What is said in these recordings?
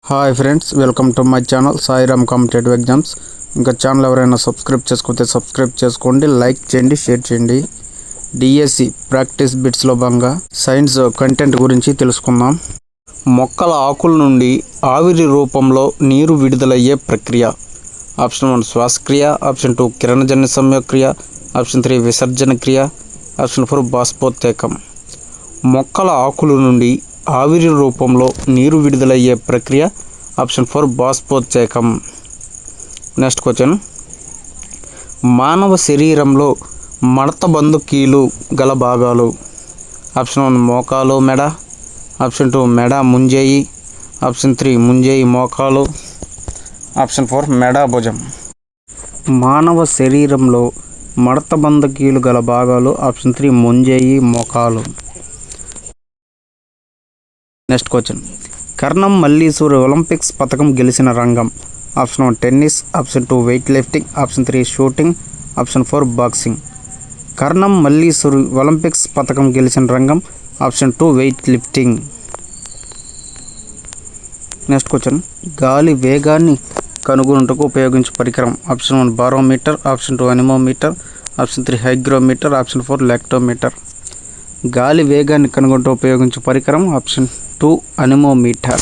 Hi friends, welcome to my channel Sairam competitive exams. ఇంకా channel ఎవరైనా subscribe చేసుకోతే subscribe చేసుకోండి, like చేయండి, షేర్ చేయండి. డిఎస్సి ప్రాక్టీస్ బిట్స్లో భాగంగా సైన్స్ కంటెంట్ గురించి తెలుసుకుందాం. మొక్కల ఆకుల నుండి ఆవిరి రూపంలో నీరు విడుదలయ్యే ప్రక్రియ. ఆప్షన్ 1 శ్వాసక్రియ, ఆప్షన్ 2 కిరణజన్య సంయోగక్రియ, ఆప్షన్ 3 విసర్జన క్రియ, ఆప్షన్ 4 బాష్పోత్సేకం. మొక్కల ఆకుల నుండి ఆవిరి రూపంలో నీరు విడుదలయ్యే ప్రక్రియ ఆప్షన్ 4 బాష్పోత్సేకం. నెక్స్ట్ క్వశ్చన్, మానవ శరీరంలో మడతబందు కీలు గల భాగాలు. ఆప్షన్ 1 మోకాలు మెడ, ఆప్షన్ 2 మెడ ముంజేయి, ఆప్షన్ 3 ముంజేయి మోకాలు, ఆప్షన్ 4 మెడ భుజం. మానవ శరీరంలో మడతబందు కీలు గల భాగాలు ఆప్షన్ 3 ముంజేయి మోకాలు. Next question, Karnam Malleswari Olympics పథకం గెలిచిన రంగం. Option 1 tennis, option 2 weightlifting, option 3 shooting, option 4 boxing. Karnam Malleswari Olympics పథకం గెలిచిన రంగం option 2 weightlifting. Next question, గాలి వేగాన్ని కనుగొనుటకు ఉపయోగించే పరికరం. Option 1 barometer, option 2 anemometer, option 3 hygrometer, option 4 lactometer. గాలి వేగాన్ని కనుగొంటూ ఉపయోగించే పరికరం option 2 anemometer.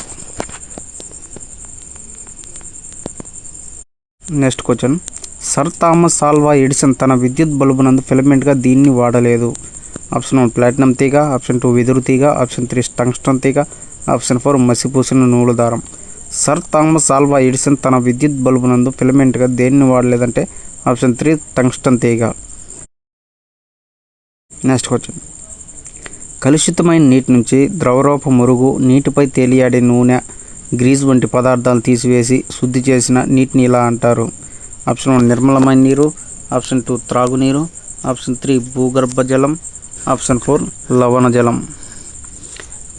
Next question, sir Thomas Alva Edison తన విద్యుత్ బల్బు నందు ఫిలమెంట్గా దీన్ని వాడలేదు. ఆప్షన్ 1 ప్లాటినం తీగ, ఆప్షన్ 2 వెదురు తీగ, ఆప్షన్ 3 టంగ్స్టన్ తీగ, ఆప్షన్ 4 మసిపూసిన నూలు దారం. సర్ థామస్ ఆల్వా ఎడిసన్ తన విద్యుత్ బల్బు నందు ఫిలమెంట్గా దేన్ని వాడలేదంటే ఆప్షన్ 3 టంగ్స్టన్ తీగ. నెక్స్ట్ క్వశ్చన్, కలుషితమైన నీటి నుంచి ద్రవరూప మురుగు, నీటిపై తేలియాడే నూనె, గ్రీజ్ వంటి పదార్థాలు తీసివేసి శుద్ధి చేసిన నీటిని ఇలా అంటారు. ఆప్షన్ 1 నిర్మలమైన నీరు, ఆప్షన్ 2 త్రాగునీరు, ఆప్షన్ 3 భూగర్భ జలం, ఆప్షన్ 4 లవణ జలం.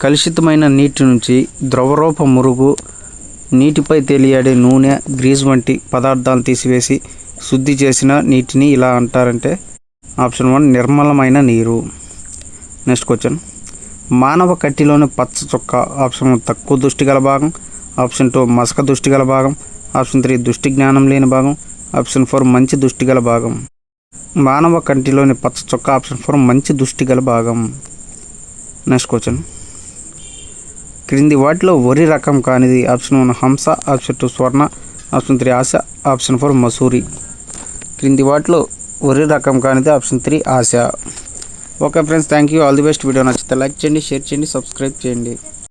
కలుషితమైన నీటి నుంచి ద్రవరూప మురుగు, నీటిపై తేలియాడే నూనె, గ్రీజ్ వంటి పదార్థాలు తీసివేసి శుద్ధి చేసిన నీటిని ఇలా అంటారంటే ఆప్షన్ 1 నిర్మలమైన నీరు. నెక్స్ట్ క్వశ్చన్, మానవ కట్టిలోని పచ్చ చుక్క. ఆప్షన్ 1 తక్కువ దృష్టి గల భాగం, ఆప్షన్ 2 మసక దృష్టి గల భాగం, ఆప్షన్ 3 దృష్టి జ్ఞానం లేని భాగం, ఆప్షన్ 4 మంచి దృష్టి గల భాగం. మానవ కంటిలోని పచ్చ చుక్క ఆప్షన్ 4 మంచి దృష్టి గల భాగం. నెక్స్ట్ క్వశ్చన్, క్రింది వాటిలో వరి రకం కానిది. ఆప్షన్ 1 హంస, ఆప్షన్ 2 స్వర్ణ, ఆప్షన్ 3 ఆశ, ఆప్షన్ 4 మసూరి. క్రింది వాటిలో వరి రకం కానిది option 3 Asha. Okay friends, thank you, all the best. Video నచ్చితే లైక్ చేయండి, షేర్ చేయండి, సబ్స్క్రైబ్ చేయండి.